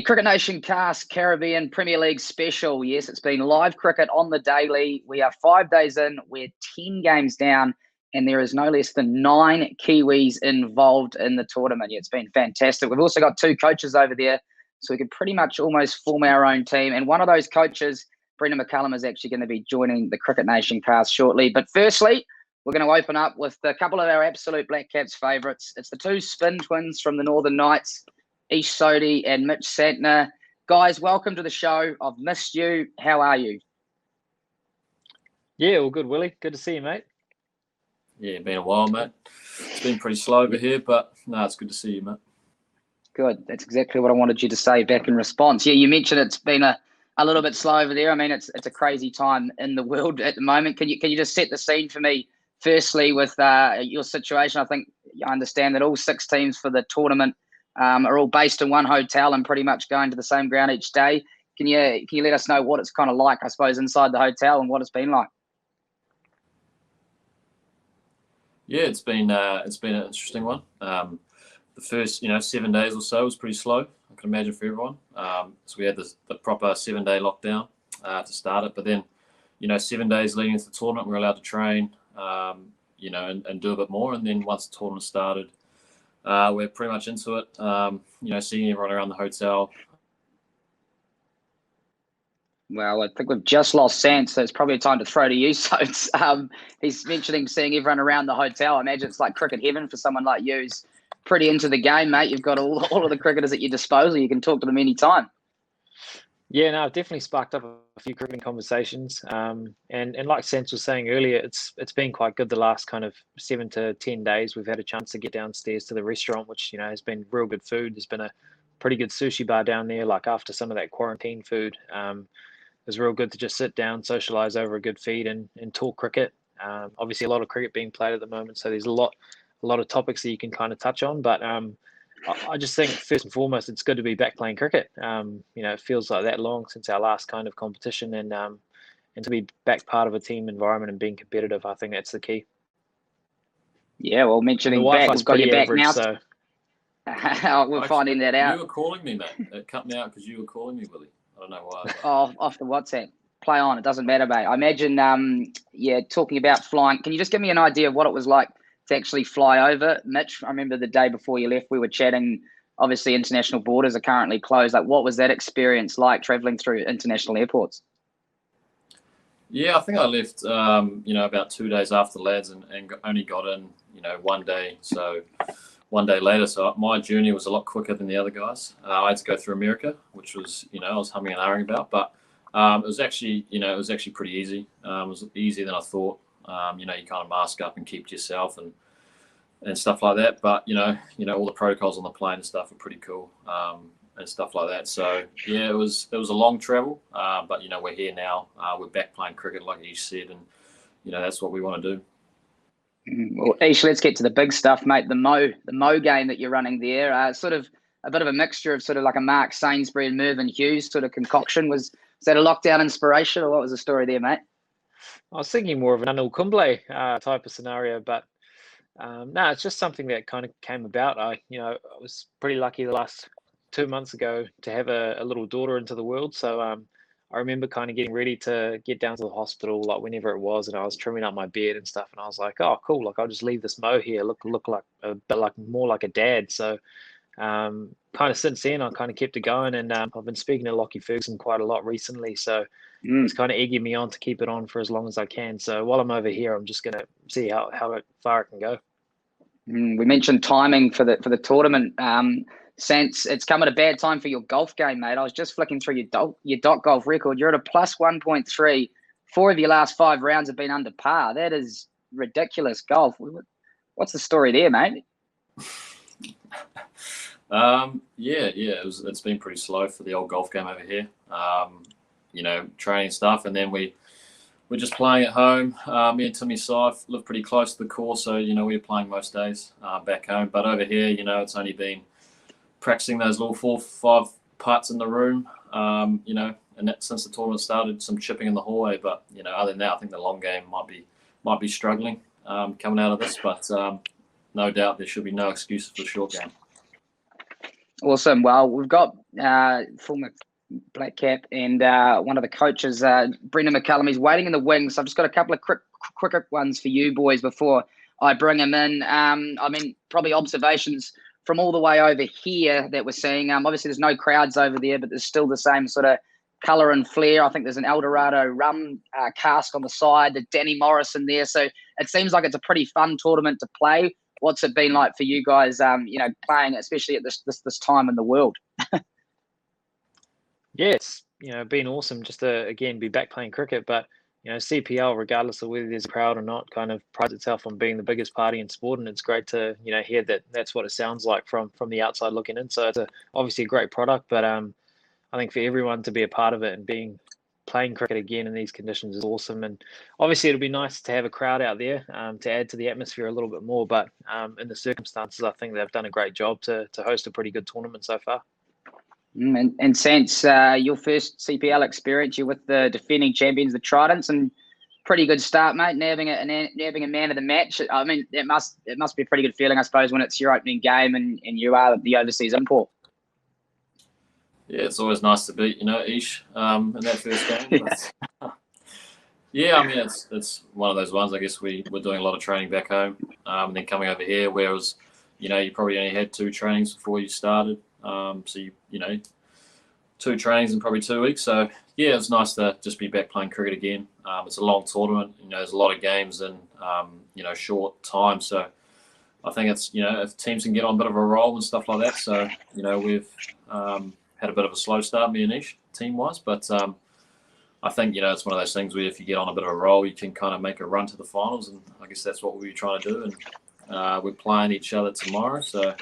Cricket Nation Cast Caribbean Premier League special. Yes, it's been live cricket on the daily. We are 5 days in, we're 10 games down, and there is no less than 9 Kiwis involved in the tournament. Yeah, it's been fantastic. We've also got 2 coaches over there, so we could pretty much almost form our own team. And one of those coaches, Brendon McCullum, is actually going to be joining the Cricket Nation Cast shortly. But firstly, we're going to open up with a couple of our absolute Black Caps favourites. It's the 2 spin twins from the Northern Knights, Sodhi and Mitch Santner. Guys, welcome to the show. I've missed you. How are you? Yeah, all good, Willy. Good to see you, mate. Yeah, been a while, mate. It's been pretty slow over here, but no, it's good to see you, mate. Good. That's exactly what I wanted you to say back in response. Yeah, you mentioned it's been a little bit slow over there. I mean, it's a crazy time in the world at the moment. Can you just set the scene for me, firstly, with your situation? I think I understand that all 6 teams for the tournament are all based in one hotel and pretty much going to the same ground each day. Can you let us know what it's kind of like, I suppose, inside the hotel and what it's been like? Yeah, it's been an interesting one. The first 7 days or so was pretty slow, I can imagine, for everyone. So we had the proper 7-day lockdown to start it, but then 7 days leading into the tournament, we were allowed to train, and do a bit more. And then once the tournament started, we're pretty much into it. Seeing everyone around the hotel. Well, I think we've just lost Sant, so it's probably a time to throw to you. So he's mentioning seeing everyone around the hotel. I imagine it's like cricket heaven for someone like you who's pretty into the game, mate. You've got all of the cricketers at your disposal. You can talk to them anytime. Yeah, no, I've definitely sparked up a few cricketing conversations. And like Sans was saying earlier, it's been quite good the last kind of 7 to 10 days. We've had a chance to get downstairs to the restaurant, which, has been real good food. There's been a pretty good sushi bar down there, like after some of that quarantine food. It was real good to just sit down, socialise over a good feed and talk cricket. Obviously, a lot of cricket being played at the moment, so there's a lot of topics that you can kind of touch on. But I just think first and foremost, it's good to be back playing cricket. It feels like that long since our last kind of competition, and to be back part of a team environment and being competitive, I think that's the key. Yeah, well, mentioning back, we've got you back average, now. So. We're finding that out. You were calling me, mate. It cut me out because you were calling me, Willy. I don't know why. Off the WhatsApp. Play on. It doesn't matter, mate. I imagine, talking about flying. Can you just give me an idea of what it was like to actually fly over, Mitch? I remember the day before you left, we were chatting. Obviously, international borders are currently closed. Like, what was that experience like traveling through international airports? Yeah, I think I left, about 2 days after the lads and only got in, 1 day. So 1 day later. So my journey was a lot quicker than the other guys. I had to go through America, which was, I was humming and ahhing about. But it was actually pretty easy. It was easier than I thought. You kind of mask up and keep to yourself and stuff like that. But, all the protocols on the plane and stuff are pretty cool and stuff like that. So, yeah, it was a long travel. But, we're here now. We're back playing cricket, like you said. And, that's what we want to do. Well, Ish, let's get to the big stuff, mate. The Mo game that you're running there, sort of a bit of a mixture of sort of like a Mark Sainsbury and Mervyn Hughes sort of concoction. Was that a lockdown inspiration, or what was the story there, mate? I was thinking more of an Anil Kumble type of scenario, but no, it's just something that kind of came about. I was pretty lucky the last 2 months ago to have a little daughter into the world, so I remember kind of getting ready to get down to the hospital, like whenever it was, and I was trimming up my beard and stuff, and I was like, oh, cool, like I'll just leave this Mo here, look like a bit like more like a dad. So kind of since then, I kind of kept it going, and I've been speaking to Lockie Ferguson quite a lot recently, so it's kind of egging me on to keep it on for as long as I can. So while I'm over here, I'm just going to see how far it can go. We mentioned timing for the tournament. Since it's come at a bad time for your golf game, mate. I was just flicking through your dot golf record. You're at a plus 1.3. 4 of your last 5 rounds have been under par. That is ridiculous golf. What's the story there, mate? It's been pretty slow for the old golf game over here. Training stuff, and then we're just playing at home. Me and Timmy Syfe live pretty close to the course, so we're playing most days back home. But over here, it's only been practicing those little 4 or 5 putts in the room, and that since the tournament started, some chipping in the hallway. But other than that, I think the long game might be struggling coming out of this. But no doubt there should be no excuses for the short game. Awesome. Well, we've got former Black Cap, and one of the coaches, Brendon McCullum. He's waiting in the wings. So I've just got a couple of quick ones for you boys before I bring him in. Probably observations from all the way over here that we're seeing. Obviously, there's no crowds over there, but there's still the same sort of colour and flair. I think there's an Eldorado rum cask on the side, the Danny Morrison there. So it seems like it's a pretty fun tournament to play. What's it been like for you guys, playing, especially at this time in the world? Yeah, it's been awesome just to again be back playing cricket. But CPL, regardless of whether there's a crowd or not, kind of prides itself on being the biggest party in sport, and it's great to hear that that's what it sounds like from the outside looking in. So it's obviously a great product, but I think for everyone to be a part of it and playing cricket again in these conditions is awesome. And obviously it'll be nice to have a crowd out there to add to the atmosphere a little bit more. But in the circumstances, I think they've done a great job to host a pretty good tournament so far. And since your first CPL experience, you're with the defending champions, the Tridents, and pretty good start, mate. Nabbing a man of the match. I mean, it must be a pretty good feeling, I suppose, when it's your opening game and you are the overseas import. Yeah, it's always nice to beat Ish in that first game. But, yeah, I mean it's one of those ones. I guess we're doing a lot of training back home, and then coming over here, whereas you probably only had 2 trainings before you started. So you 2 trainings in probably 2 weeks. So yeah, it's nice to just be back playing cricket again. It's a long tournament. There's a lot of games in short time. So I think it's if teams can get on a bit of a roll and stuff like that. So we've had a bit of a slow start, me and Ish, team-wise, but I think it's one of those things where if you get on a bit of a roll, you can kind of make a run to the finals, and I guess that's what we'll be trying to do. And we're playing each other tomorrow, so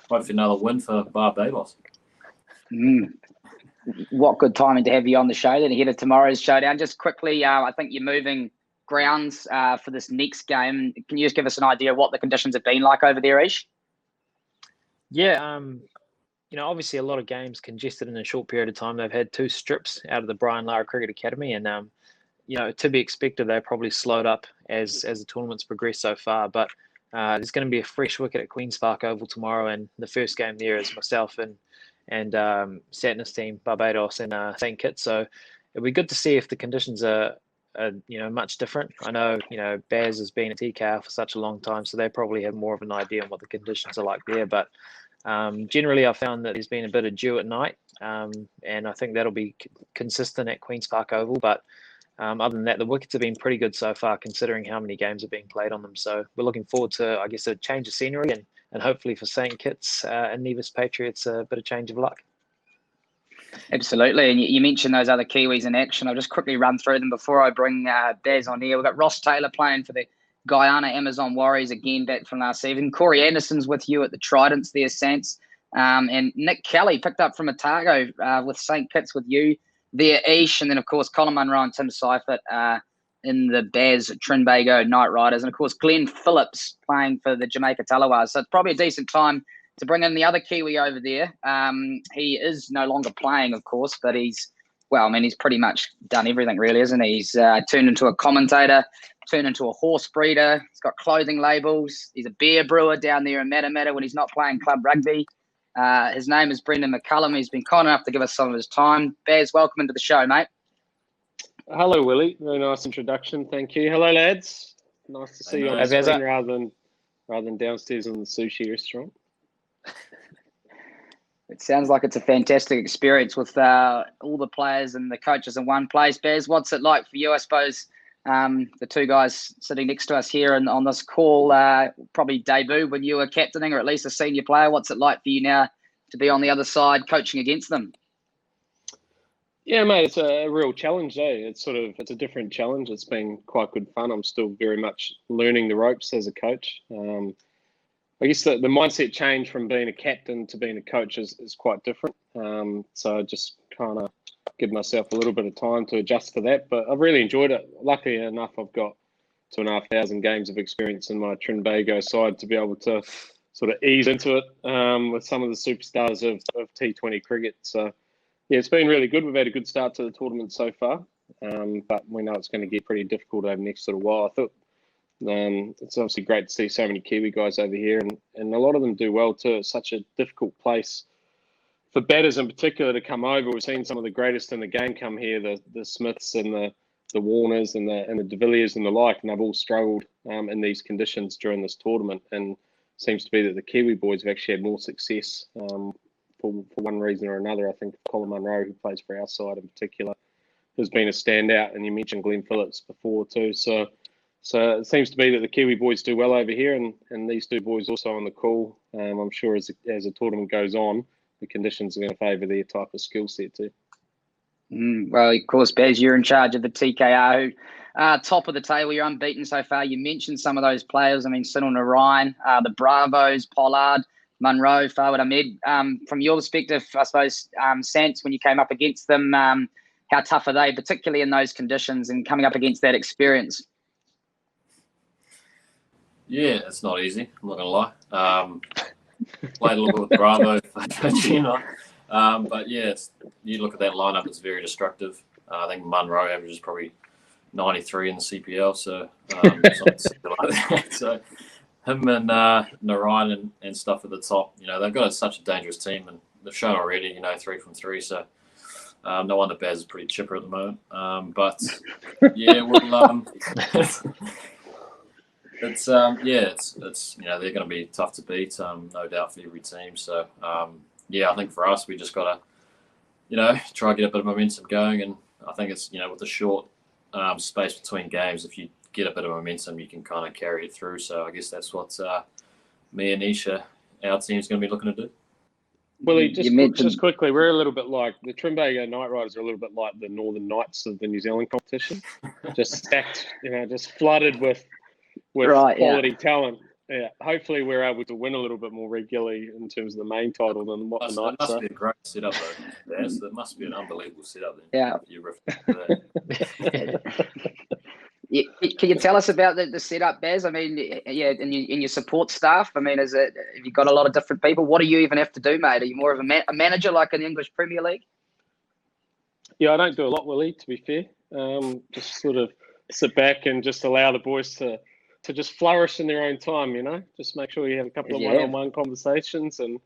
hopefully another win for Barbados. What good timing to have you on the show then ahead of tomorrow's showdown. Just quickly, I think you're moving grounds for this next game. Can you just give us an idea of what the conditions have been like over there, Ish? Yeah, obviously a lot of games congested in a short period of time. They've had 2 strips out of the Brian Lara Cricket Academy, and to be expected, they're probably slowed up as the tournament's progressed so far. But there's going to be a fresh wicket at Queen's Park Oval tomorrow, and the first game there is myself and Santner's team, Barbados and St. Kitts. So it'll be good to see if the conditions are much different. I know Baz has been at TKR for such a long time, so they probably have more of an idea on what the conditions are like there. But generally, I found that there's been a bit of dew at night, and I think that'll be consistent at Queen's Park Oval. But other than that, the wickets have been pretty good so far, considering how many games are being played on them. So we're looking forward to, I guess, a change of scenery and hopefully for St. Kitts and Nevis Patriots, a bit of change of luck. Absolutely. And you mentioned those other Kiwis in action. I'll just quickly run through them before I bring Baz on here. We've got Ross Taylor playing for the Guyana Amazon Warriors, again, back from last season. Corey Anderson's with you at the Tridents there, Sants. And Nick Kelly picked up from Otago with St. Kitts with you there, Ish. And then, of course, Colin Monroe and Tim Seifert in the Baz Trinbago Knight Riders. And, of course, Glenn Phillips playing for the Jamaica Tallawahs. So it's probably a decent time to bring in the other Kiwi over there. He is no longer playing, of course, but he's pretty much done everything, really, isn't he? He's turned into a commentator, turned into a horse breeder. He's got clothing labels. He's a beer brewer down there in Matamata when he's not playing club rugby. His name is Brendon McCullum. He's been kind enough to give us some of his time. Baz, welcome into the show, mate. Hello, Willy. Very nice introduction. Thank you. Hello, lads. Nice to see you on the screen rather than downstairs in the sushi restaurant. It sounds like it's a fantastic experience with all the players and the coaches in one place. Baz, what's it like for you? I suppose the 2 guys sitting next to us here and on this call probably debut when you were captaining, or at least a senior player. What's it like for you now to be on the other side coaching against them? Yeah, mate, it's a real challenge, eh? It's a different challenge. It's been quite good fun. I'm still very much learning the ropes as a coach. I guess the mindset change from being a captain to being a coach is quite different. So I just kind of give myself a little bit of time to adjust to that. But I've really enjoyed it. Luckily enough, I've got 2,500 games of experience in my Trinbago side to be able to sort of ease into it with some of the superstars of T20 cricket. So, yeah, it's been really good. We've had a good start to the tournament so far. But we know it's going to get pretty difficult over the next little while. I thought it's obviously great to see so many Kiwi guys over here, and a lot of them do well too. It's such a difficult place for batters in particular to come over. We've seen some of the greatest in the game come here, the Smiths and the Warners and the De Villiers and the like, and they've all struggled in these conditions during this tournament. And seems to be that the Kiwi boys have actually had more success for one reason or another. I think Colin Monroe, who plays for our side in particular, has been a standout, and you mentioned Glenn Phillips before too. So it seems to be that the Kiwi boys do well over here, and these two boys also on the call. I'm sure as the tournament goes on, the conditions are going to favour their type of skill set too. Well, of course, Baz, you're in charge of the TKR, top of the table. You're unbeaten so far. You mentioned some of those players. I mean, Sunil Narayan, the Bravos, Pollard, Monroe, Fawad Ahmed. From your perspective, I suppose, Sants, when you came up against them, how tough are they, particularly in those conditions and coming up against that experience? Yeah, it's not easy. I'm not going to lie. Played a little bit with Bravo for Gina. But yeah, you look at that lineup, it's very destructive. I think Monroe averages probably 93 in the CPL, so something like that. So him and Narayan and stuff at the top, they've got such a dangerous team, and they've shown already, 3 from 3. So no wonder Baz is pretty chipper at the moment. But yeah, well, it's they're going to be tough to beat, no doubt for every team. So yeah, I think for us, we just got to, try to get a bit of momentum going. And I think it's, with the short space between games, if you get a bit of momentum, you can kind of carry it through. So I guess that's what me and Nisha, our team's going to be looking to do. Willy, just quickly, we're a little bit like the Trimbago Knight Riders are a little bit like the Northern Knights of the New Zealand competition, just stacked, just flooded with quality talent. Yeah, hopefully we're able to win a little bit more regularly in terms of the main title than what the Knights are. It must be a great setup, though. That must be an unbelievable setup. Then. Yeah. You refer to that. Can you tell us about the setup, Baz? I mean, yeah, in your support staff. I mean, have you got a lot of different people? What do you even have to do, mate? Are you more of a manager like in the English Premier League? Yeah, I don't do a lot, Willy, to be fair. Just sort of sit back and just allow the boys to just flourish in their own time, just make sure you have a couple of one-on-one conversations and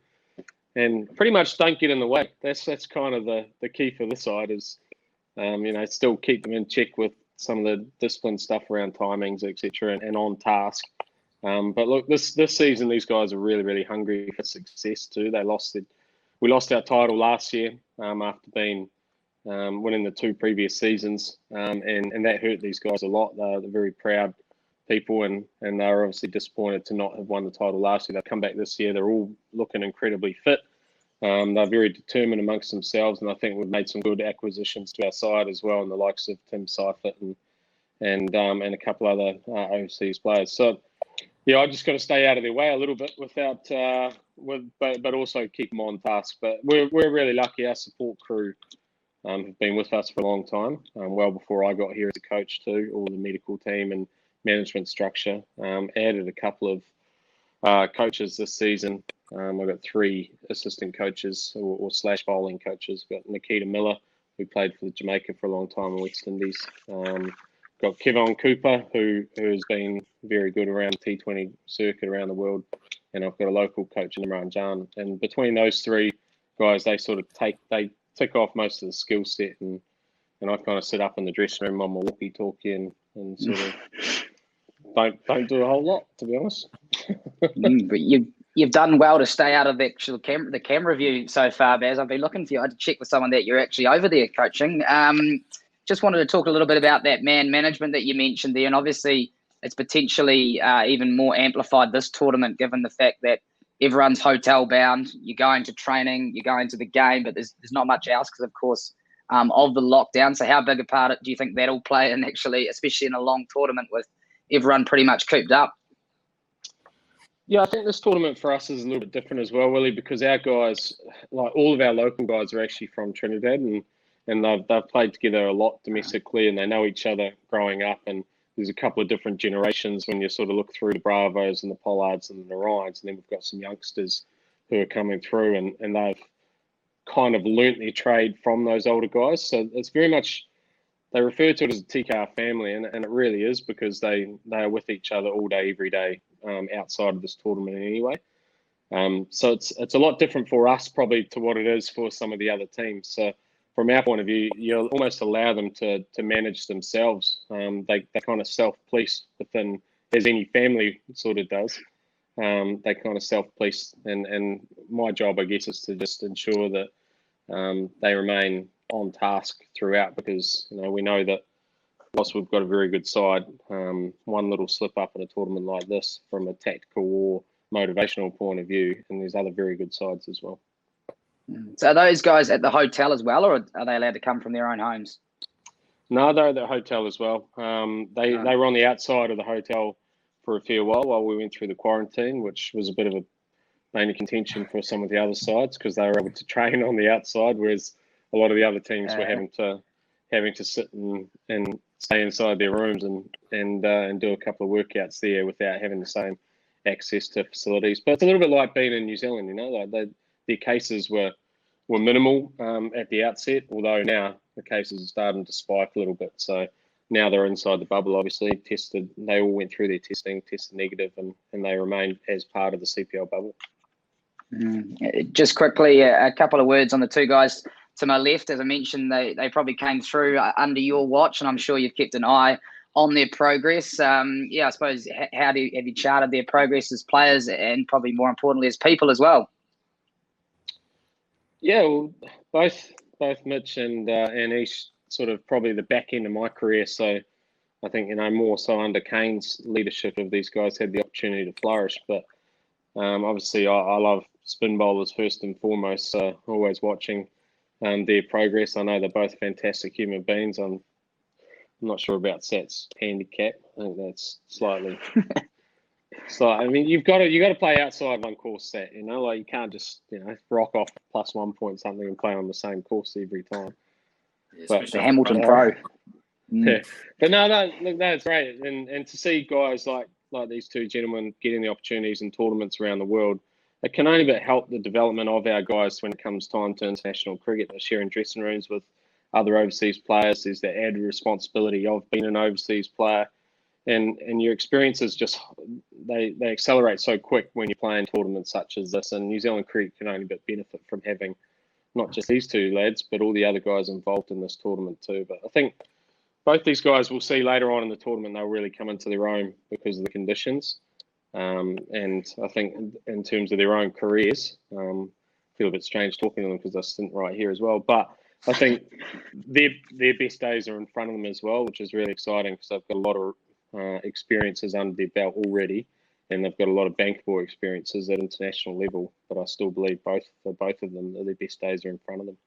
pretty much don't get in the way. That's kind of the key for this side is, still keep them in check with some of the discipline stuff around timings, etc., and on task. But look, this season, these guys are really, really hungry for success too. We lost our title last year after winning the 2 previous seasons, and that hurt these guys a lot. They're very proud people, and they're obviously disappointed to not have won the title last year. They've come back this year. They're all looking incredibly fit. They're very determined amongst themselves, and I think we've made some good acquisitions to our side as well, and the likes of Tim Seifert and a couple other overseas players. So yeah, I just got to stay out of their way a little bit but also keep them on task. But we're really lucky. Our support crew have been with us for a long time, well before I got here as a coach too. All the medical team and management structure. Added a couple of coaches this season. I've got 3 assistant coaches or / bowling coaches. We've got Nikita Miller, who played for Jamaica for a long time in West Indies. Got Kevon Cooper, who has been very good around the T20 circuit around the world. And I've got a local coach, Imran Jan. And between those 3 guys, they sort of tick off most of the skill set. And I kind of sit up in the dressing room on my walkie-talkie and sort of don't do a whole lot, to be honest. But you've done well to stay out of the camera view so far, Baz. I've been looking for you. I had to check with someone that you're actually over there coaching. Just wanted to talk a little bit about that man management that you mentioned there, and obviously it's potentially even more amplified this tournament, given the fact that everyone's hotel bound. You're going to training, you're going to the game, but there's not much else because, of course, of the lockdown. So how big a part do you think that'll play in actually, especially in a long tournament with everyone pretty much cooped up? Yeah, I think this tournament for us is a little bit different as well, Willy, because our guys, like all of our local guys, are actually from Trinidad, and they've played together a lot domestically, and they know each other growing up. And there's a couple of different generations when you sort of look through the Bravos and the Pollards and the Narayans, and then we've got some youngsters who are coming through, and they've kind of learnt their trade from those older guys. So it's very much, they refer to it as a TKR family, and it really is, because they are with each other all day, every day, outside of this tournament anyway. So it's a lot different for us probably to what it is for some of the other teams. So from our point of view, you almost allow them to manage themselves. They kind of self-police within, as any family sort of does. They kind of self-police, and my job, I guess, is to just ensure that they remain on task throughout, because we know that whilst we've got a very good side, one little slip up in a tournament like this from a tactical or motivational point of view, and there's other very good sides as well. So are those guys at the hotel as well, or are they allowed to come from their own homes? No, they're at the hotel as well. They were on the outside of the hotel for a fair while we went through the quarantine, which was a bit of a main contention for some of the other sides, because they were able to train on the outside, whereas a lot of the other teams were having to sit and stay inside their rooms and do a couple of workouts there without having the same access to facilities. But it's a little bit like being in New Zealand, like their cases were minimal at the outset, although now the cases are starting to spike a little bit. So now they're inside the bubble, obviously tested. They all went through their testing, tested negative, and they remain as part of the CPL bubble. Just quickly, a couple of words on the two guys to my left. As I mentioned, they probably came through under your watch, and I'm sure you've kept an eye on their progress. I suppose, have you charted their progress as players, and probably more importantly as people as well? Yeah, well, both Mitch and Ish sort of probably the back end of my career. So I think, more so under Kane's leadership of these guys had the opportunity to flourish. But obviously I love spin bowlers first and foremost, so always watching their progress. I know they're both fantastic human beings. I'm not sure about Sat's handicap. I think that's slightly... So you've got to play outside one course, Sat. Like you can't just rock off +1 point something and play on the same course every time. Yeah, but the Hamilton Pro. Yeah, but no, look, that's great, and to see guys like these two gentlemen getting the opportunities in tournaments around the world, it can only but help the development of our guys when it comes time to international cricket. They're sharing dressing rooms with other overseas players. There's the added responsibility of being an overseas player. And your experiences just they accelerate so quick when you're playing tournaments such as this. And New Zealand cricket can only but benefit from having not just these two lads, but all the other guys involved in this tournament too. But I think both these guys we'll see later on in the tournament, they'll really come into their own because of the conditions. And I think in terms of their own careers, I feel a bit strange talking to them because they're sitting right here as well. But I think their best days are in front of them as well, which is really exciting because they've got a lot of experiences under their belt already, and they've got a lot of bankable experiences at international level. But I still believe both of them, their best days are in front of them.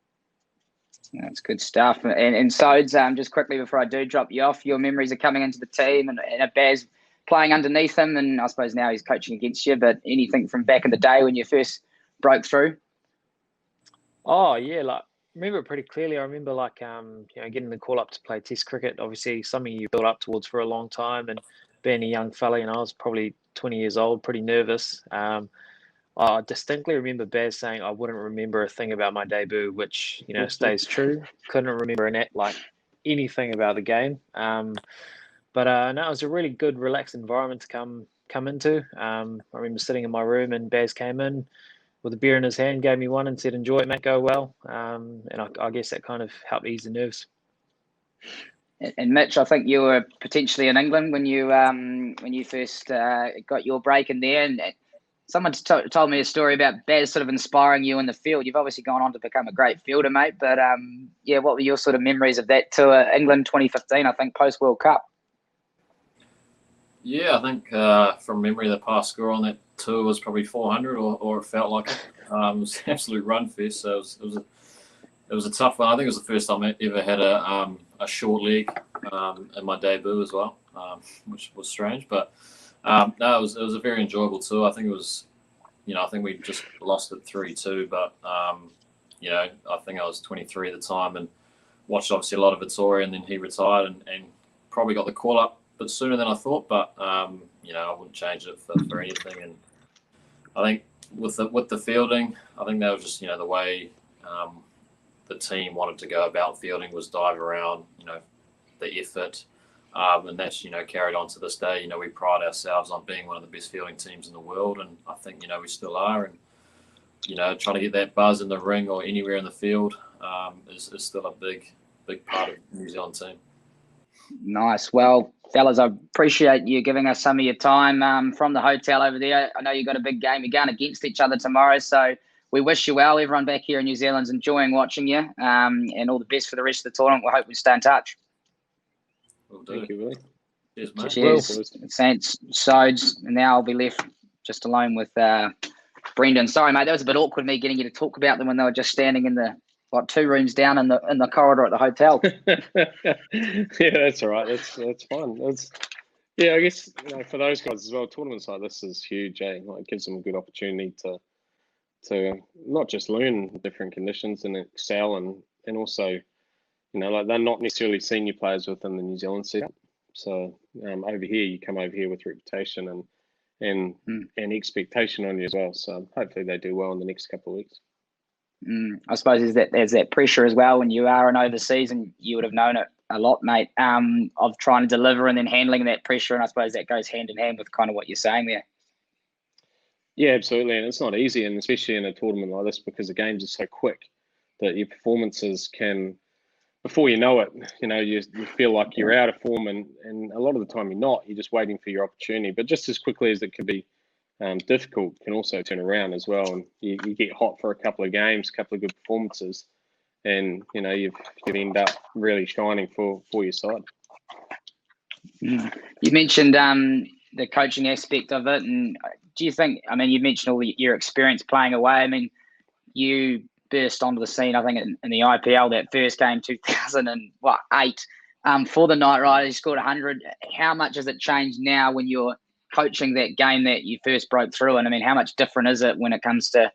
That's good stuff. And Sods, just quickly before I do drop you off, your memories of coming into the team and Baz playing underneath him, and I suppose now he's coaching against you, but anything from back in the day when you first broke through? Oh yeah, remember it pretty clearly. I remember getting the call up to play Test cricket. Obviously, something you built up towards for a long time, and being a young fella, I was probably 20 years old, pretty nervous. I distinctly remember Baz saying I wouldn't remember a thing about my debut, which stays true. Couldn't remember anything about the game. But no, it was a really good, relaxed environment to come into. I remember sitting in my room, and Baz came in with a beer in his hand, gave me one, and said, "Enjoy it, mate, go well." And I guess that kind of helped ease the nerves. And Mitch, I think you were potentially in England when you first got your break in there, and someone told me a story about Baz sort of inspiring you in the field. You've obviously gone on to become a great fielder, mate. But what were your sort of memories of that tour, England 2015? I think post World Cup. Yeah, I think from memory, the past score on that tour was probably 400, or it felt like it. It was an absolute run fest. So it was a tough one. I think it was the first time I ever had a short leg in my debut as well, which was strange. But no, it was a very enjoyable tour. I think it was, I think we just lost it 3-2. But I think I was 23 at the time and watched obviously a lot of Victoria, and then he retired and probably got the call up a bit sooner than I thought. But I wouldn't change it for anything. And I think with the fielding, I think that was just the way the team wanted to go about fielding was dive around, the effort, And that's, carried on to this day. We pride ourselves on being one of the best fielding teams in the world, and I think, we still are. And, trying to get that buzz in the ring or anywhere in the field is still a big part of the New Zealand team. Nice. Well, fellas, I appreciate you giving us some of your time from the hotel over there. I know you've got a big game. You're going against each other tomorrow, so we wish you well. Everyone back here in New Zealand's enjoying watching you, and all the best for the rest of the tournament. We hope we stay in touch. Will do. Thank you, Willy. Cheers, mate. Cheers. Thanks, Sods. And now I'll be left just alone with Brendon. Sorry, mate, that was a bit awkward, me getting you to talk about them when they were just standing in the 2 rooms down in the corridor at the hotel. Yeah, that's all right. That's fine. I guess for those guys as well, tournaments like this is huge. Like, it gives them a good opportunity to not just learn different conditions and excel, and also, like, they're not necessarily senior players within the New Zealand setup. So over here, you come over here with reputation and expectation on you as well. So hopefully they do well in the next couple of weeks. I suppose there's that pressure as well when you are an overseas, and you would have known it a lot, mate, of trying to deliver and then handling that pressure. And I suppose that goes hand in hand with kind of what you're saying there. Yeah, absolutely. And it's not easy, and especially in a tournament like this, because the games are so quick that your performances can, before you know it, you feel like you're out of form, and a lot of the time you're not. You're just waiting for your opportunity. But just as quickly as it can be difficult, can also turn around as well. And you get hot for a couple of games, a couple of good performances, and you end up really shining for your side. You mentioned the coaching aspect of it, and do you think, you mentioned all your experience playing away. You burst onto the scene, I think, in the IPL, that first game, 2008, for the Knight Riders. You scored 100. How much has it changed now when you're coaching that game that you first broke through? And how much different is it when it comes to,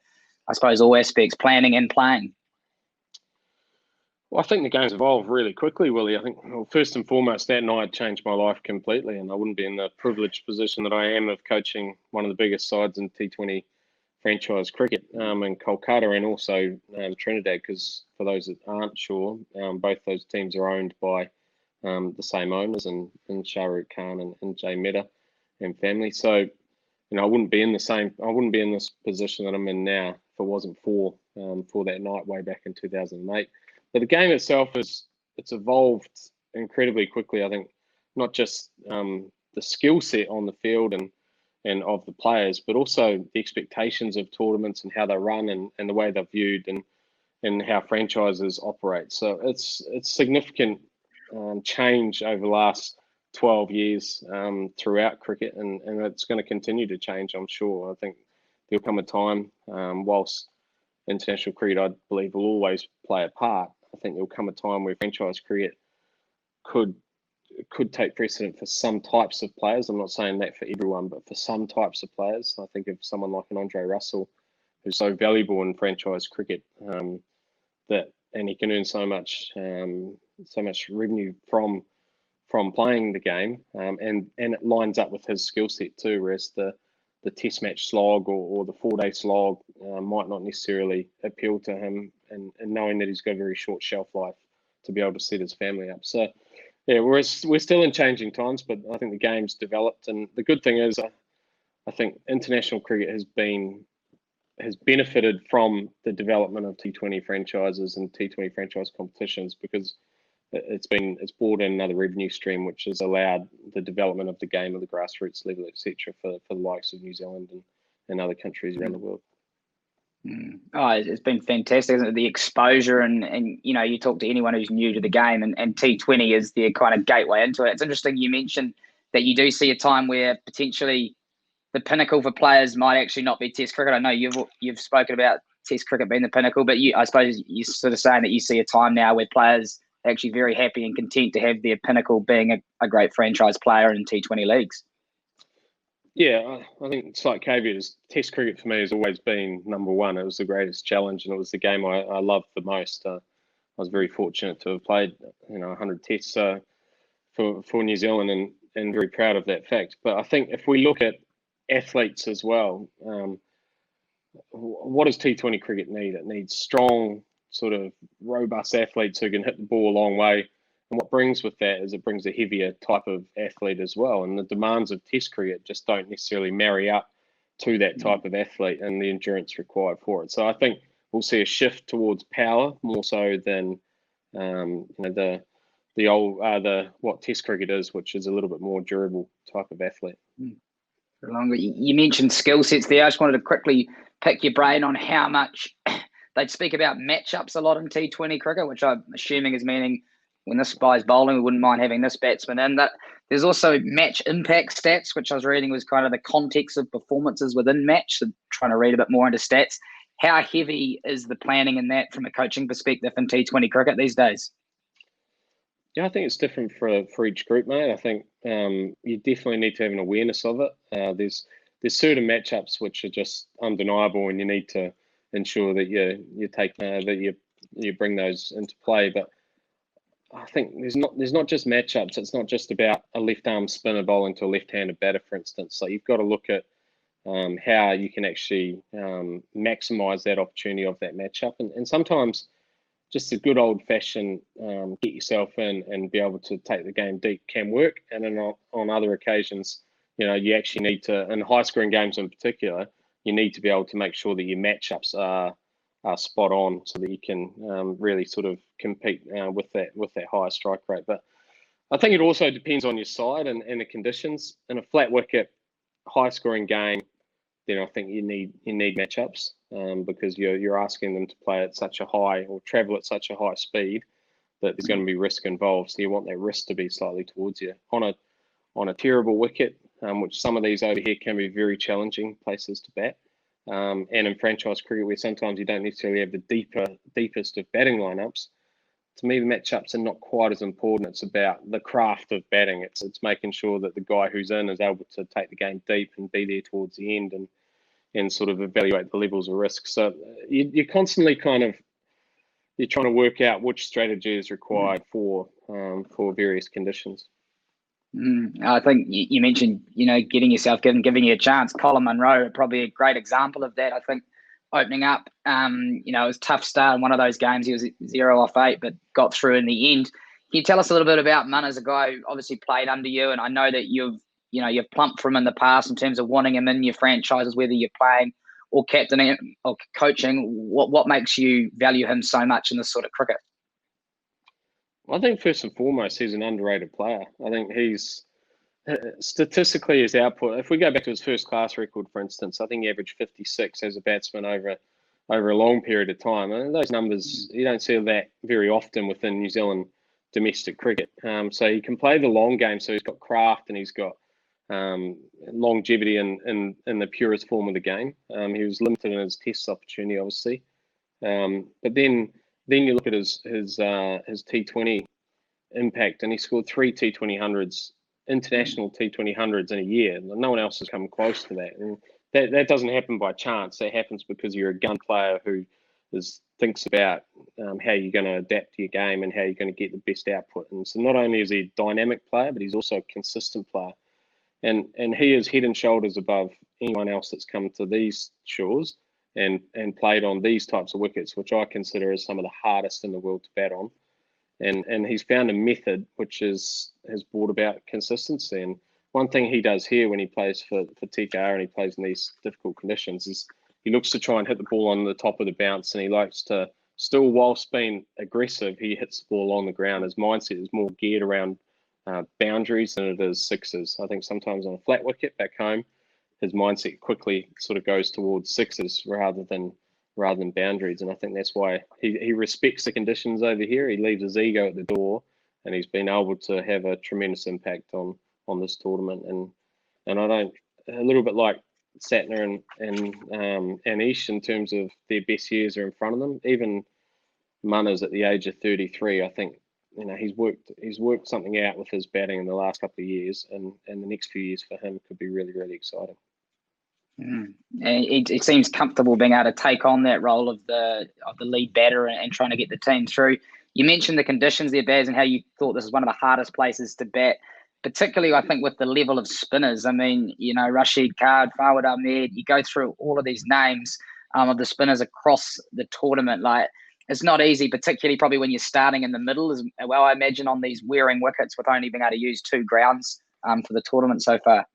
I suppose, all aspects, planning and playing? Well, I think the game's evolved really quickly, Willie. I think, first and foremost, that night changed my life completely, and I wouldn't be in the privileged position that I am of coaching one of the biggest sides in T20 franchise cricket in Kolkata, and also Trinidad, because for those that aren't sure, both those teams are owned by the same owners, and Shah Rukh Khan and Jay Mehta and family. So, I wouldn't be in this position that I'm in now if it wasn't for that night way back in 2008. But the game itself it's evolved incredibly quickly. I think not just the skill set on the field and of the players, but also the expectations of tournaments and how they run and the way they're viewed and how franchises operate. So it's significant change over the last 12 years throughout cricket, and it's going to continue to change, I'm sure. I think there'll come a time, whilst international cricket, I believe, will always play a part, I think there'll come a time where franchise cricket could take precedent for some types of players. I'm not saying that for everyone, but for some types of players. I think of someone like an Andre Russell, who's so valuable in franchise cricket, and he can earn so much revenue from playing the game, and it lines up with his skill set too. Whereas the test match slog or the 4-day slog might not necessarily appeal to him, and knowing that he's got a very short shelf life to be able to set his family up. So yeah, we're still in changing times, but I think the game's developed, and the good thing is, I think international cricket has benefited from the development of T20 franchises and T20 franchise competitions, because it's brought in another revenue stream, which has allowed the development of the game at the grassroots level, etc., for the likes of New Zealand and other countries around the world. Oh, it's been fantastic, isn't it? The exposure and you talk to anyone who's new to the game, and T20 is their kind of gateway into it. It's interesting you mentioned that you do see a time where potentially the pinnacle for players might actually not be Test cricket. I know you've spoken about Test cricket being the pinnacle, but I suppose you're sort of saying that you see a time now where players are actually very happy and content to have their pinnacle being a great franchise player in T20 leagues. Yeah, I think slight caveat is Test cricket for me has always been number one. It was the greatest challenge, and it was the game I loved the most. I was very fortunate to have played 100 tests for New Zealand, and very proud of that fact. But I think if we look at athletes as well, what does T20 cricket need? It needs strong, sort of robust athletes who can hit the ball a long way And what brings with that is it brings a heavier type of athlete as well. And the demands of Test cricket just don't necessarily marry up to that type of athlete and the endurance required for it. So I think we'll see a shift towards power more so than what Test cricket is, which is a little bit more durable type of athlete. You mentioned skill sets there. I just wanted to quickly pick your brain on how much they'd speak about matchups a lot in T20 cricket, which I'm assuming is meaning when this guy's bowling, we wouldn't mind having this batsman in. That there's also match impact stats, which I was reading was kind of the context of performances within match. So trying to read a bit more into stats. How heavy is the planning in that from a coaching perspective in T20 cricket these days? Yeah, I think it's different for each group, mate. I think you definitely need to have an awareness of it. There's certain matchups which are just undeniable, and you need to ensure that you bring those into play. But I think there's not just matchups. It's not just about a left arm spinner bowling to a left-handed batter, for instance. So you've got to look at how you can actually maximise that opportunity of that matchup, and sometimes just a good old-fashioned get yourself in and be able to take the game deep can work. And then on other occasions, you actually need to, in high-scoring games in particular, you need to be able to make sure that your matchups are spot on so that you can really sort of compete with that higher strike rate. But I think it also depends on your side and the conditions. In a flat wicket, high-scoring game, then I think you need matchups because you're asking them to play at such a high or travel at such a high speed that there's going to be risk involved. So you want that risk to be slightly towards you. On a terrible wicket, which some of these over here can be very challenging places to bat, and in franchise cricket where sometimes you don't necessarily have the deepest of batting lineups. To me, the matchups are not quite as important. It's about the craft of batting. It's making sure that the guy who's in is able to take the game deep and be there towards the end and sort of evaluate the levels of risk. So you're constantly you're trying to work out which strategy is required for various conditions. I think you mentioned, getting yourself giving you a chance. Colin Monroe, probably a great example of that. I think opening up, it was a tough start in one of those games. He was 0 off 8, but got through in the end. Can you tell us a little bit about Mun as a guy who obviously played under you? And I know that you've plumped for him in the past in terms of wanting him in your franchises, whether you're playing or captaining or coaching. What makes you value him so much in this sort of cricket? I think first and foremost, he's an underrated player. I think he's statistically his output. If we go back to his first class record, for instance, I think he averaged 56 as a batsman over a long period of time. And those numbers, you don't see that very often within New Zealand domestic cricket. So he can play the long game. So he's got craft and he's got longevity in the purest form of the game. He was limited in his test opportunity, obviously. But then you look at his T20 impact, and he scored 3 T20 hundreds, international T20 hundreds in a year. No one else has come close to that. And that doesn't happen by chance. That happens because you're a gun player who thinks about how you're going to adapt to your game and how you're going to get the best output. And so not only is he a dynamic player, but he's also a consistent player. And he is head and shoulders above anyone else that's come to these shores and played on these types of wickets, which I consider as some of the hardest in the world to bat on. And he's found a method which has brought about consistency. And one thing he does here when he plays for TKR and he plays in these difficult conditions is he looks to try and hit the ball on the top of the bounce, and he likes to still, whilst being aggressive, he hits the ball on the ground. His mindset is more geared around boundaries than it is sixes. I think sometimes on a flat wicket back home, his mindset quickly sort of goes towards sixes rather than boundaries. And I think that's why he respects the conditions over here. He leaves his ego at the door, and he's been able to have a tremendous impact on this tournament. And I don't, a little bit like Santner and Ish in terms of their best years are in front of them. Even Munner's at the age of 33, I think, he's worked something out with his batting in the last couple of years, and the next few years for him could be really, really exciting. He seems comfortable being able to take on that role of the lead batter and trying to get the team through. You mentioned the conditions there, Baz, and how you thought this is one of the hardest places to bat, particularly I think with the level of spinners. I mean, Rashid Khan, Fawad Ahmed, you go through all of these names of the spinners across the tournament. Like, it's not easy, particularly probably when you're starting in the middle as well. I imagine on these wearing wickets with only being able to use 2 grounds for the tournament so far.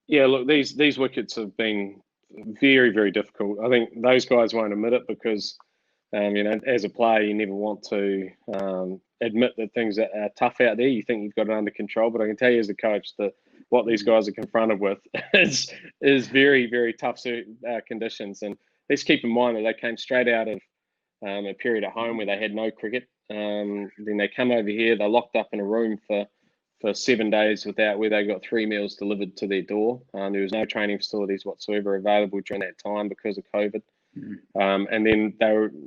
Yeah, look, these wickets have been very, very difficult. I think those guys won't admit it because, as a player, you never want to admit that things are tough out there. You think you've got it under control, but I can tell you as a coach that what these guys are confronted with is very, very tough conditions. And let's keep in mind that they came straight out of a period at home where they had no cricket. Then they come over here, they're locked up in a room for 7 days where they got 3 meals delivered to their door. There was no training facilities whatsoever available during that time because of COVID. And then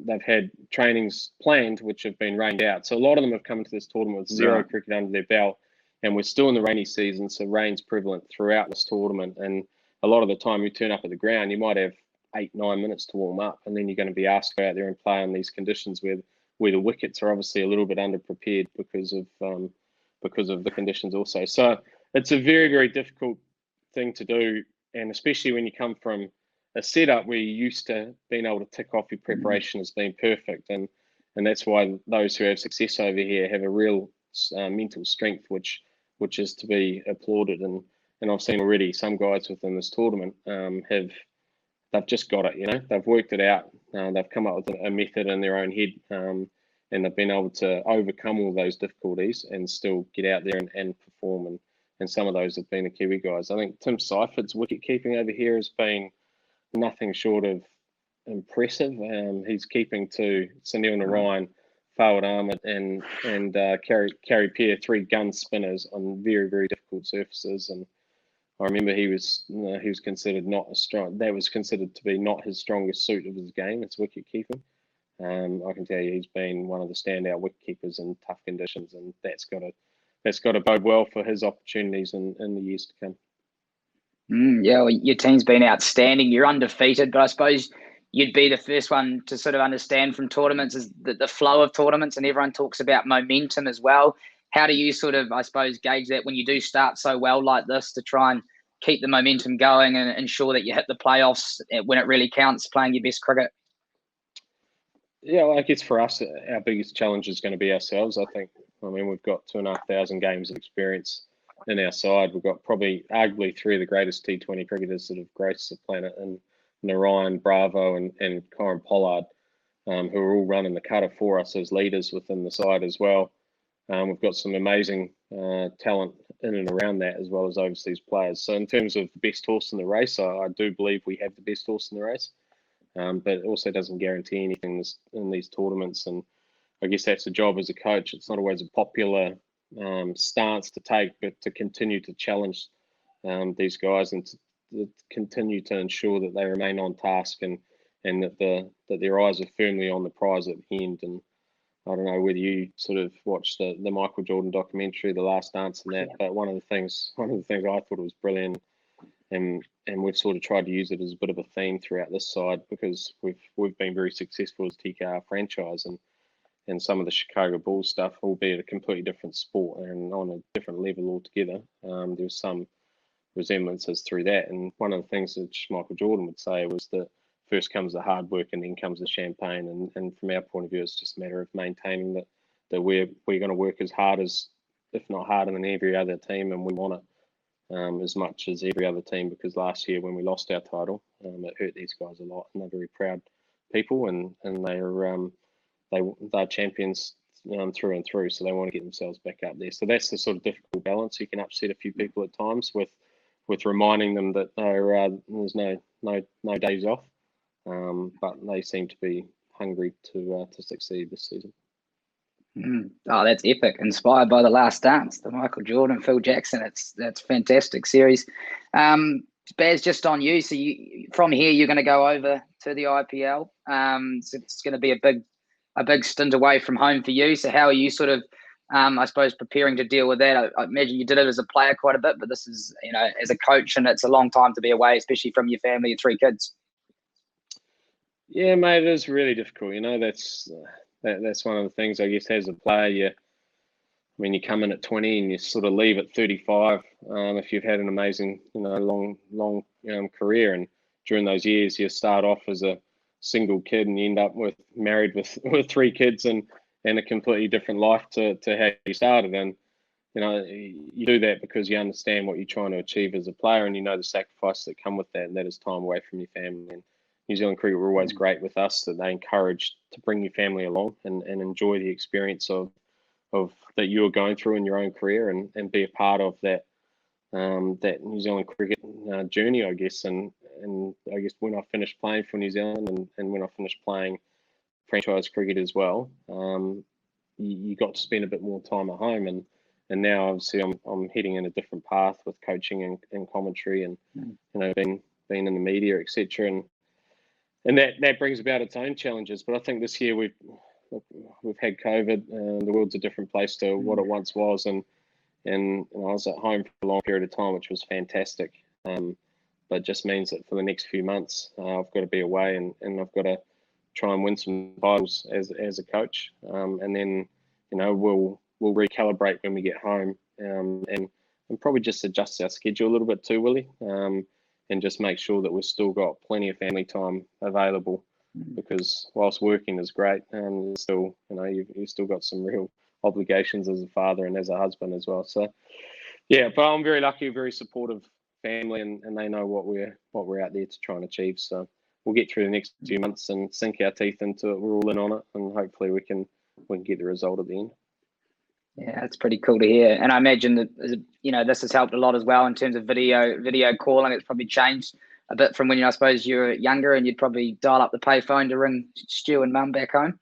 they've had trainings planned which have been rained out. So a lot of them have come into this tournament with zero cricket under their belt, and we're still in the rainy season, so rain's prevalent throughout this tournament. And a lot of the time you turn up at the ground, you might have 8-9 minutes to warm up, and then you're going to be asked to go out there and play in these conditions where the wickets are obviously a little bit underprepared because of the conditions also. So it's a very, very difficult thing to do, and especially when you come from a setup where you're used to being able to tick off your preparation as being perfect, and that's why those who have success over here have a real mental strength, which is to be applauded. And I've seen already some guys within this tournament they've just got it, they've worked it out, they've come up with a method in their own head, and they've been able to overcome all those difficulties and still get out there and perform. And some of those have been the Kiwi guys. I think Tim Seiferd's wicket keeping over here has been nothing short of impressive. He's keeping to Sunil Narayan, Fawad Ahmed, and Kerry Peer, 3 gun spinners on very, very difficult surfaces. And I remember he was considered not as strong. That was considered to be not his strongest suit of his game. It's wicket keeping. I can tell you he's been one of the standout wicket keepers in tough conditions, and that's got to bode well for his opportunities in the years to come. Yeah, well, your team's been outstanding. You're undefeated, but I suppose you'd be the first one to sort of understand from tournaments is the flow of tournaments, and everyone talks about momentum as well. How do you sort of, I suppose, gauge that when you do start so well like this to try and keep the momentum going and ensure that you hit the playoffs when it really counts, playing your best cricket? Yeah, well, I guess for us, our biggest challenge is going to be ourselves, I think. I mean, we've got 2,500 games of experience in our side. We've got probably arguably 3 of the greatest T20 cricketers that have graced the planet, and Narayan, Bravo, and Corin Pollard, who are all running the cutter for us as leaders within the side as well. We've got some amazing talent in and around that, as well as overseas players. So in terms of the best horse in the race, I do believe we have the best horse in the race. But it also doesn't guarantee anything in these tournaments. And I guess that's the job as a coach. It's not always a popular stance to take, but to continue to challenge these guys and to continue to ensure that they remain on task and that their eyes are firmly on the prize at the end. And I don't know whether you sort of watched the Michael Jordan documentary, The Last Dance, and that, but one of the things I thought was brilliant, and we've sort of tried to use it as a bit of a theme throughout this side because we've been very successful as TKR franchise, and some of the Chicago Bulls stuff, albeit a completely different sport and on a different level altogether. There's some resemblances through that, and one of the things that Michael Jordan would say was that first comes the hard work and then comes the champagne, and from our point of view, it's just a matter of maintaining that we're going to work as hard as, if not harder than every other team, and we want it as much as every other team, because last year when we lost our title, it hurt these guys a lot, and they're very proud people, and they're champions through and through, so they want to get themselves back up there. So that's the sort of difficult balance. You can upset a few people at times with reminding them that there's no days off, but they seem to be hungry to succeed this season. Oh, that's epic. Inspired by The Last Dance, the Michael Jordan, Phil Jackson. That's fantastic series. Baz, just on you. So from here, you're going to go over to the IPL. So it's going to be a big stint away from home for you. So how are you sort of, I suppose, preparing to deal with that? I imagine you did it as a player quite a bit, but this is, as a coach, and it's a long time to be away, especially from your family, your 3 kids. Yeah, mate, it is really difficult. That's one of the things, I guess, as a player, you come in at 20 and you sort of leave at 35. If you've had an amazing, long career, and during those years you start off as a single kid and you end up married with 3 kids and a completely different life to how you started. And you do that because you understand what you're trying to achieve as a player, and you know the sacrifices that come with that, and that is time away from your family. And New Zealand cricket were always great with us, that they encouraged to bring your family along and enjoy the experience of that you're going through in your own career, and be a part of that New Zealand cricket journey, I guess. And I guess when I finished playing for New Zealand and when I finished playing franchise cricket as well, you got to spend a bit more time at home, and now obviously I'm heading in a different path with coaching and commentary, and being in the media, etc. And that brings about its own challenges. But I think this year we've had COVID, and the world's a different place to what it once was, and I was at home for a long period of time, which was fantastic. But it just means that for the next few months, I've got to be away, and I've got to try and win some titles as a coach, and then we'll recalibrate when we get home, and probably just adjust our schedule a little bit too, Willy, and just make sure that we've still got plenty of family time available, because whilst working is great, still you've still got some real obligations as a father and as a husband as well. So yeah, but I'm very lucky, very supportive family, and they know what we're out there to try and achieve. So we'll get through the next few months and sink our teeth into it. We're all in on it, and hopefully we can get the result at the end. Yeah, that's pretty cool to hear. And I imagine that this has helped a lot as well in terms of video calling. It's probably changed a bit from when I suppose you were younger and you'd probably dial up the payphone to ring Stu and Mum back home.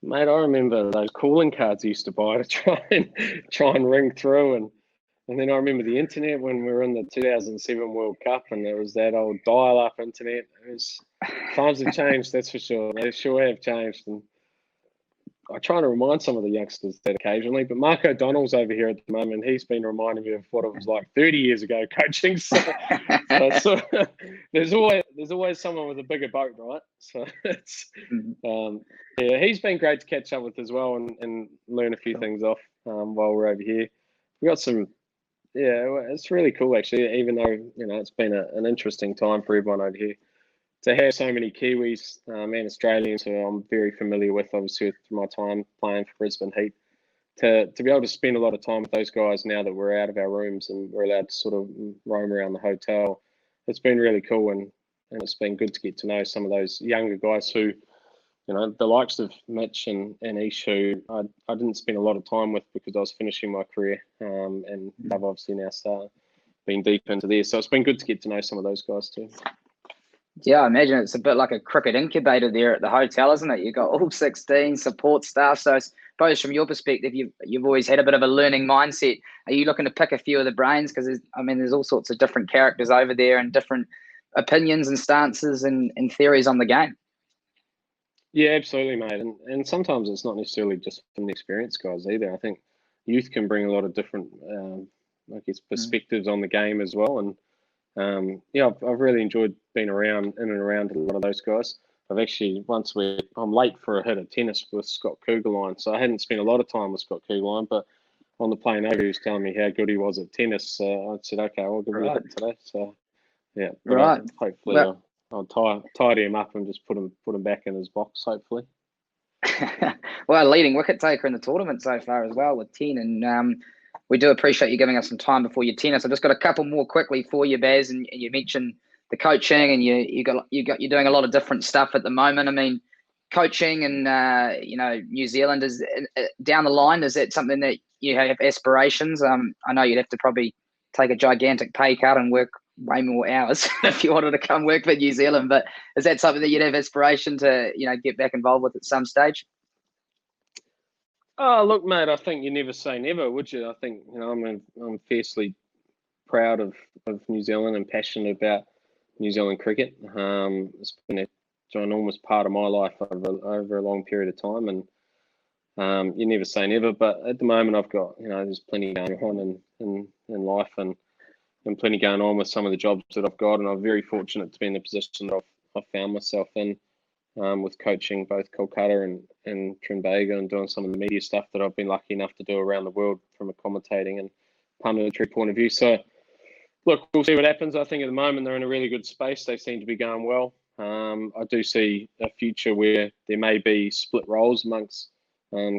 Mate, I remember those calling cards I used to buy to try and ring through, and then I remember the internet when we were in the 2007 World Cup, and there was that old dial-up internet. Times have changed, that's for sure. They sure have changed, and I try to remind some of the youngsters that occasionally, but Mark O'Donnell's over here at the moment. He's been reminding me of what it was like 30 years ago coaching. So there's always someone with a bigger boat, right? So it's yeah, he's been great to catch up with as well, and learn a few things off while we're over here. We got some, it's really cool actually. Even though it's been an interesting time for everyone over here, to have so many Kiwis and Australians who I'm very familiar with, obviously through my time playing for Brisbane Heat, to be able to spend a lot of time with those guys now that we're out of our rooms and we're allowed to sort of roam around the hotel, it's been really cool, and it's been good to get to know some of those younger guys who, the likes of Mitch and Ish, who I didn't spend a lot of time with because I was finishing my career, and they've obviously now been deep into there. So it's been good to get to know some of those guys too. Yeah, I imagine it's a bit like a cricket incubator there at the hotel, isn't it? You've got all 16 support staff. So I suppose from your perspective, you've always had a bit of a learning mindset. Are you looking to pick a few of the brains? Because there's all sorts of different characters over there and different opinions and stances and theories on the game. Yeah, absolutely, mate. And sometimes it's not necessarily just from the experienced guys either. I think youth can bring a lot of different, perspectives on the game as well. And I've really enjoyed being in and around a lot of those guys. I've actually I'm late for a hit of tennis with Scott Kugelheim, so I hadn't spent a lot of time with Scott Kugelheim, but on the plane over, he was telling me how good he was at tennis. So I said, okay, I'll give you a hit today. So yeah, right. Hopefully, I'll tidy him up and just put him back in his box. Hopefully. Well, leading wicket taker in the tournament so far as well with 10, and we do appreciate you giving us some time before your tennis. I've just got a couple more quickly for you, Baz, and you mentioned the coaching, and you're doing a lot of different stuff at the moment. Coaching and New Zealand is down the line. Is that something that you have aspirations? I know you'd have to probably take a gigantic pay cut and work way more hours if you wanted to come work for New Zealand. But is that something that you'd have aspiration to get back involved with at some stage? Oh, look, mate, I think you never say never, would you? I think, I'm fiercely proud of New Zealand and passionate about New Zealand cricket. It's been a ginormous part of my life over a long period of time, and you never say never. But at the moment, I've got, there's plenty going on in life, and plenty going on with some of the jobs that I've got, and I'm very fortunate to be in the position that I've found myself in. With coaching both Kolkata and Trinbago, and doing some of the media stuff that I've been lucky enough to do around the world from a commentating and punditry point of view. So, look, we'll see what happens. I think at the moment they're in a really good space. They seem to be going well. I do see a future where there may be split roles amongst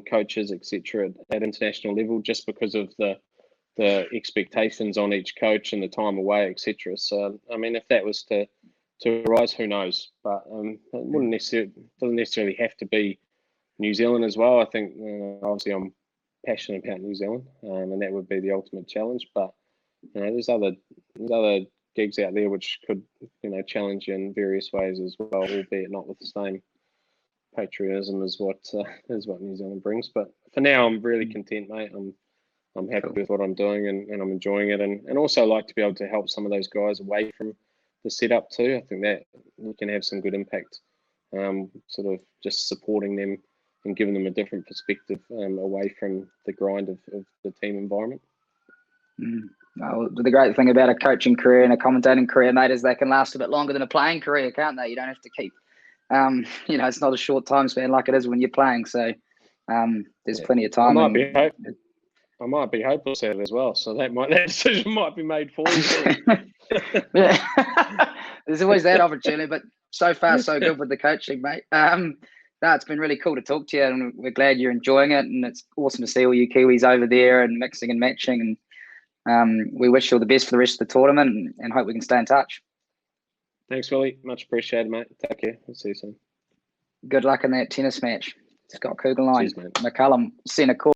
coaches, etc., at international level, just because of the expectations on each coach and the time away, etc. So, I mean, if that was to arise, who knows? But it doesn't necessarily have to be New Zealand as well. I think obviously I'm passionate about New Zealand, and that would be the ultimate challenge. But there's other gigs out there which could challenge you in various ways as well, albeit not with the same patriotism as what New Zealand brings. But for now, I'm really content, mate. I'm happy with what I'm doing, and I'm enjoying it, and also like to be able to help some of those guys away from the setup too. I think that you can have some good impact, sort of just supporting them and giving them a different perspective away from the grind of the team environment. Well, the great thing about a coaching career and a commentating career, mate, is they can last a bit longer than a playing career, can't they? You don't have to keep, it's not a short time span like it is when you're playing. So there's plenty of time. I might be hopeless at it as well, so that decision might be made for you. Yeah. There's always that opportunity, but so far so good with the coaching, mate. It's been really cool to talk to you, and we're glad you're enjoying it, and it's awesome to see all you Kiwis over there and mixing and matching, and we wish you all the best for the rest of the tournament, and hope we can stay in touch. Thanks, Willy. Much appreciated, mate. Take care. We'll see you soon. Good luck in that tennis match. Scott Kugelheim, Cheers, mate. McCullum, centre court.